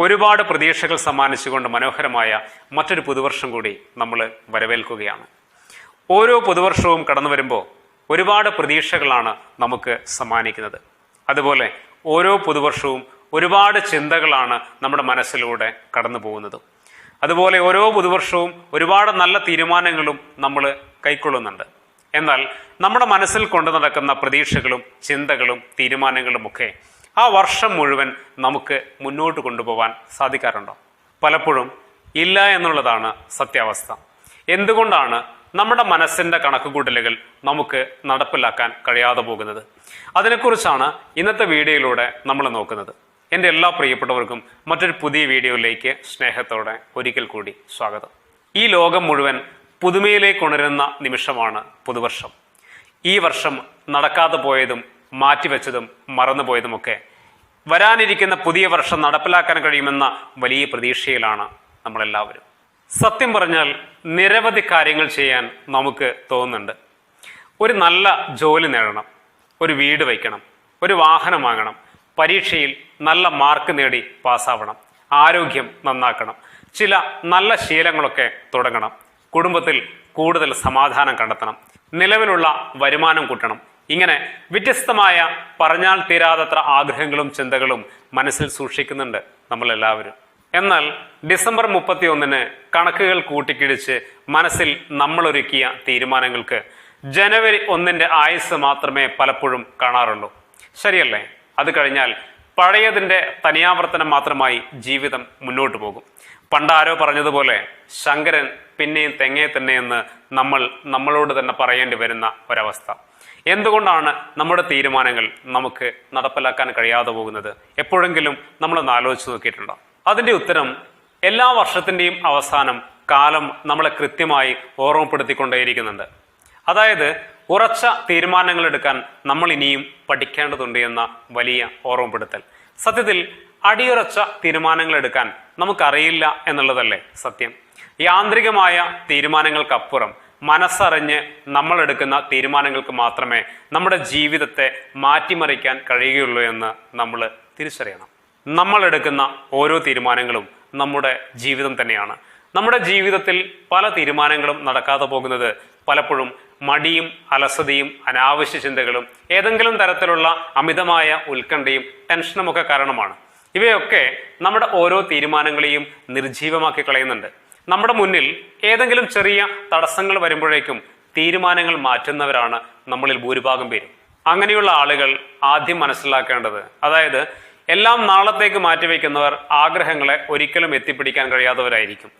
ഒരുപാട് പ്രതീക്ഷകൾ സമ്മാനിച്ചുകൊണ്ട് മനോഹരമായ മറ്റൊരു പുതുവർഷം കൂടി നമ്മൾ വരവേൽക്കുകയാണ്. ഓരോ പുതുവർഷവും കടന്നു വരുമ്പോൾ ഒരുപാട് പ്രതീക്ഷകളാണ് നമുക്ക് സമ്മാനിക്കുന്നത്. അതുപോലെ ഓരോ പുതുവർഷവും ഒരുപാട് ചിന്തകളാണ് നമ്മുടെ മനസ്സിലൂടെ കടന്നു പോകുന്നത്. അതുപോലെ ഓരോ പുതുവർഷവും ഒരുപാട് നല്ല തീരുമാനങ്ങളും നമ്മൾ കൈക്കൊള്ളുന്നുണ്ട്. എന്നാൽ നമ്മുടെ മനസ്സിൽ കൊണ്ടു നടക്കുന്ന പ്രതീക്ഷകളും ചിന്തകളും തീരുമാനങ്ങളുമൊക്കെ ആ വർഷം മുഴുവൻ നമുക്ക് മുന്നോട്ട് കൊണ്ടുപോകാൻ സാധിക്കാറുണ്ടോ? പലപ്പോഴും ഇല്ല എന്നുള്ളതാണ് സത്യാവസ്ഥ. എന്തുകൊണ്ടാണ് നമ്മുടെ മനസ്സിന്റെ കണക്കുകൂട്ടലുകൾ നമുക്ക് നടപ്പിലാക്കാൻ കഴിയാതെ പോകുന്നത്? അതിനെക്കുറിച്ചാണ് ഇന്നത്തെ വീഡിയോയിലൂടെ നമ്മൾ നോക്കുന്നത്. എൻ്റെ എല്ലാ പ്രിയപ്പെട്ടവർക്കും മറ്റൊരു പുതിയ വീഡിയോയിലേക്ക് സ്നേഹത്തോടെ ഒരിക്കൽ കൂടി സ്വാഗതം. ഈ ലോകം മുഴുവൻ പുതുമയിലേക്ക് ഉണരുന്ന നിമിഷമാണ് പുതുവർഷം. ഈ വർഷം നടക്കാതെ പോയതും മാറ്റിവെച്ചതും മറന്നുപോയതുമൊക്കെ വരാനിരിക്കുന്ന പുതിയ വർഷം നടപ്പിലാക്കാൻ കഴിയുമെന്ന വലിയ പ്രതീക്ഷയിലാണ് നമ്മളെല്ലാവരും. സത്യം പറഞ്ഞാൽ നിരവധി കാര്യങ്ങൾ ചെയ്യാൻ നമുക്ക് തോന്നുന്നുണ്ട്. ഒരു നല്ല ജോലി നേടണം, ഒരു വീട് വയ്ക്കണം, ഒരു വാഹനം വാങ്ങണം, പരീക്ഷയിൽ നല്ല മാർക്ക് നേടി പാസ്സാവണം, ആരോഗ്യം നന്നാക്കണം, ചില നല്ല ശീലങ്ങളൊക്കെ തുടങ്ങണം, കുടുംബത്തിൽ കൂടുതൽ സമാധാനം കണ്ടെത്തണം, നിലവിലുള്ള വരുമാനം കൂട്ടണം. ഇങ്ങനെ വ്യത്യസ്തമായ പറഞ്ഞാൽ തീരാതത്ര ആഗ്രഹങ്ങളും ചിന്തകളും മനസ്സിൽ സൂക്ഷിക്കുന്നുണ്ട് നമ്മളെല്ലാവരും. എന്നാൽ ഡിസംബർ 31 കണക്കുകൾ കൂട്ടിക്കിടിച്ച് മനസ്സിൽ നമ്മളൊരുക്കിയ തീരുമാനങ്ങൾക്ക് ജനുവരി 1 ആയുസ് മാത്രമേ പലപ്പോഴും കാണാറുള്ളൂ. ശരിയല്ലേ? അത് കഴിഞ്ഞാൽ പഴയതിൻ്റെ തനിയാവർത്തനം മാത്രമായി ജീവിതം മുന്നോട്ട് പോകും. പണ്ടാരോ പറഞ്ഞതുപോലെ ശങ്കരൻ പിന്നെയും തെങ്ങേ തന്നെ എന്ന് നമ്മളോട് തന്നെ പറയേണ്ടി വരുന്ന ഒരവസ്ഥ. എന്തുകൊണ്ടാണ് നമ്മുടെ തീരുമാനങ്ങൾ നമുക്ക് നടപ്പിലാക്കാൻ കഴിയാതെ പോകുന്നത്? എപ്പോഴെങ്കിലും നമ്മളൊന്ന് ആലോചിച്ച് നോക്കിയിട്ടുണ്ടോ? അതിൻ്റെ ഉത്തരം എല്ലാ വർഷത്തിൻ്റെയും അവസാനം കാലം നമ്മളെ കൃത്യമായി ഓർമ്മപ്പെടുത്തിക്കൊണ്ടേയിരിക്കുന്നുണ്ട്. അതായത് ഉറച്ച തീരുമാനങ്ങൾ എടുക്കാൻ നമ്മൾ ഇനിയും പഠിക്കേണ്ടതുണ്ട് എന്ന വലിയ ഓർമ്മപ്പെടുത്തൽ. സത്യത്തിൽ അടിയുറച്ച തീരുമാനങ്ങൾ എടുക്കാൻ നമുക്കറിയില്ല എന്നുള്ളതല്ലേ സത്യം. യാന്ത്രികമായ തീരുമാനങ്ങൾക്കപ്പുറം മനസ്സറിഞ്ഞ് നമ്മൾ എടുക്കുന്ന തീരുമാനങ്ങൾക്ക് മാത്രമേ നമ്മുടെ ജീവിതത്തെ മാറ്റിമറിക്കാൻ കഴിയുകയുള്ളൂ എന്ന് നമ്മൾ തിരിച്ചറിയണം. നമ്മൾ എടുക്കുന്ന ഓരോ തീരുമാനങ്ങളും നമ്മുടെ ജീവിതം തന്നെയാണ്. നമ്മുടെ ജീവിതത്തിൽ പല തീരുമാനങ്ങളും നടക്കാതെ പോകുന്നത് പലപ്പോഴും മടിയും അലസതയും അനാവശ്യ ചിന്തകളും ഏതെങ്കിലും തരത്തിലുള്ള അമിതമായ ഉത്കണ്ഠയും ടെൻഷനും ഒക്കെ കാരണമാണ്. ഇവയൊക്കെ നമ്മുടെ ഓരോ തീരുമാനങ്ങളെയും നിർജീവമാക്കി കളയുന്നുണ്ട്. നമ്മുടെ മുന്നിൽ ഏതെങ്കിലും ചെറിയ തടസ്സങ്ങൾ വരുമ്പോഴേക്കും തീരുമാനങ്ങൾ മാറ്റുന്നവരാണ് നമ്മളിൽ ഭൂരിഭാഗം പേരും. അങ്ങനെയുള്ള ആളുകൾ ആദ്യം മനസ്സിലാക്കേണ്ടത്, അതായത് എല്ലാം നാളത്തേക്ക് മാറ്റിവെക്കുന്നവർ ആഗ്രഹങ്ങളെ ഒരിക്കലും എത്തിപ്പിടിക്കാൻ കഴിയാത്തവരായിരിക്കും.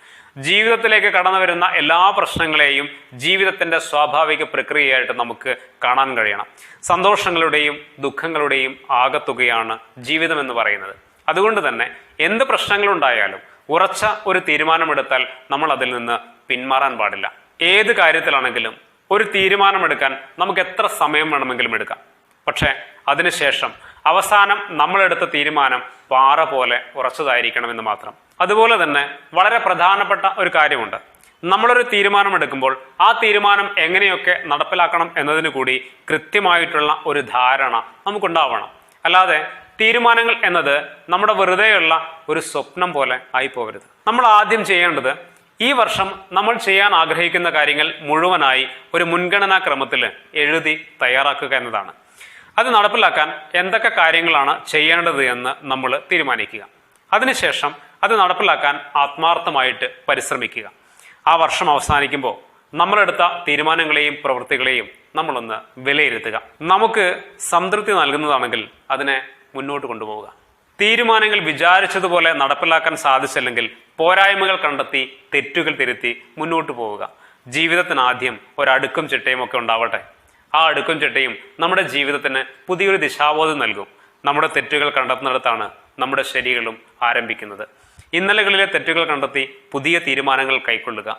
ജീവിതത്തിലേക്ക് കടന്നു വരുന്ന എല്ലാ പ്രശ്നങ്ങളെയും ജീവിതത്തിന്റെ സ്വാഭാവിക പ്രക്രിയയായിട്ട് നമുക്ക് കാണാൻ കഴിയണം. സന്തോഷങ്ങളുടെയും ദുഃഖങ്ങളുടെയും ആകത്തുകയാണ് ജീവിതം എന്ന് പറയുന്നത്. അതുകൊണ്ട് തന്നെ എന്ത് പ്രശ്നങ്ങളുണ്ടായാലും ഉറച്ച ഒരു തീരുമാനമെടുത്താൽ നമ്മൾ അതിൽ നിന്ന് പിന്മാറാൻ പാടില്ല. ഏത് കാര്യത്തിലാണെങ്കിലും ഒരു തീരുമാനമെടുക്കാൻ നമുക്ക് എത്ര സമയം വേണമെങ്കിലും എടുക്കാം. പക്ഷെ അതിനുശേഷം അവസാനം നമ്മളെടുത്ത തീരുമാനം പാറ പോലെ ഉറച്ചതായിരിക്കണമെന്ന് മാത്രം. അതുപോലെ തന്നെ വളരെ പ്രധാനപ്പെട്ട ഒരു കാര്യമുണ്ട്. നമ്മളൊരു തീരുമാനമെടുക്കുമ്പോൾ ആ തീരുമാനം എങ്ങനെയൊക്കെ നടപ്പിലാക്കണം എന്നതിന് കൂടി കൃത്യമായിട്ടുള്ള ഒരു ധാരണ നമുക്കുണ്ടാവണം. അല്ലാതെ തീരുമാനങ്ങൾ എന്നത് നമ്മുടെ വെറുതെയുള്ള ഒരു സ്വപ്നം പോലെ ആയി പോകരുത്. നമ്മൾ ആദ്യം ചെയ്യേണ്ടത് ഈ വർഷം നമ്മൾ ചെയ്യാൻ ആഗ്രഹിക്കുന്ന കാര്യങ്ങൾ മുഴുവനായി ഒരു മുൻഗണനാ ക്രമത്തിൽ എഴുതി തയ്യാറാക്കുക എന്നതാണ്. അത് നടപ്പിലാക്കാൻ എന്തൊക്കെ കാര്യങ്ങളാണ് ചെയ്യേണ്ടത് എന്ന് നമ്മൾ തീരുമാനിക്കുക. അതിനുശേഷം അത് നടപ്പിലാക്കാൻ ആത്മാർത്ഥമായിട്ട് പരിശ്രമിക്കുക. ആ വർഷം അവസാനിക്കുമ്പോൾ നമ്മളെടുത്ത തീരുമാനങ്ങളെയും പ്രവൃത്തികളെയും നമ്മളൊന്ന് വിലയിരുത്തുക. നമുക്ക് സംതൃപ്തി നൽകുന്നതാണെങ്കിൽ അതിനെ മുന്നോട്ട് കൊണ്ടുപോവുക. തീരുമാനങ്ങൾ വിചാരിച്ചതുപോലെ നടപ്പിലാക്കാൻ സാധിച്ചില്ലെങ്കിൽ പോരായ്മകൾ കണ്ടെത്തി തെറ്റുകൾ തിരുത്തി മുന്നോട്ട് പോവുക. ജീവിതത്തിന് ആദ്യം ഒരടുക്കും ചിട്ടയും ഒക്കെ ഉണ്ടാവട്ടെ. ആ അടുക്കും ചിട്ടയും നമ്മുടെ ജീവിതത്തിന് പുതിയൊരു ദിശാബോധം നൽകും. നമ്മുടെ തെറ്റുകൾ കണ്ടെത്തുന്നിടത്താണ് നമ്മുടെ ശരികളും ആരംഭിക്കുന്നത്. ഇന്നലകളിലെ തെറ്റുകൾ കണ്ടെത്തി പുതിയ തീരുമാനങ്ങൾ കൈക്കൊള്ളുക.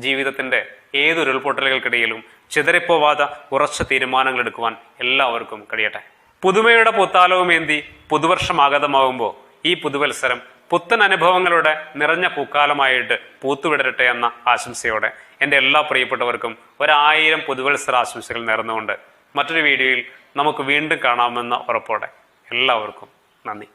ജീവിതത്തിന്റെ ഏതൊരു ഉരുൾപൊട്ടലുകൾക്കിടയിലും ചിതറിപ്പോവാതെ ഉറച്ച തീരുമാനങ്ങൾ എടുക്കുവാൻ എല്ലാവർക്കും കഴിയട്ടെ. പുതുമയുടെ പുത്താലവുമേന്തി പുതുവർഷം ആഗതമാകുമ്പോൾ ഈ പുതുവത്സരം പുത്തൻ അനുഭവങ്ങളുടെ നിറഞ്ഞ പൂക്കാലമായിട്ട് പൂത്തുവിടരട്ടെ എന്ന ആശംസയോടെ എൻ്റെ എല്ലാ പ്രിയപ്പെട്ടവർക്കും 1000 പുതുവത്സര ആശംസകൾ നേർന്നുകൊണ്ട് മറ്റൊരു വീഡിയോയിൽ നമുക്ക് വീണ്ടും കാണാമെന്ന ഉറപ്പോടെ എല്ലാവർക്കും നന്ദി.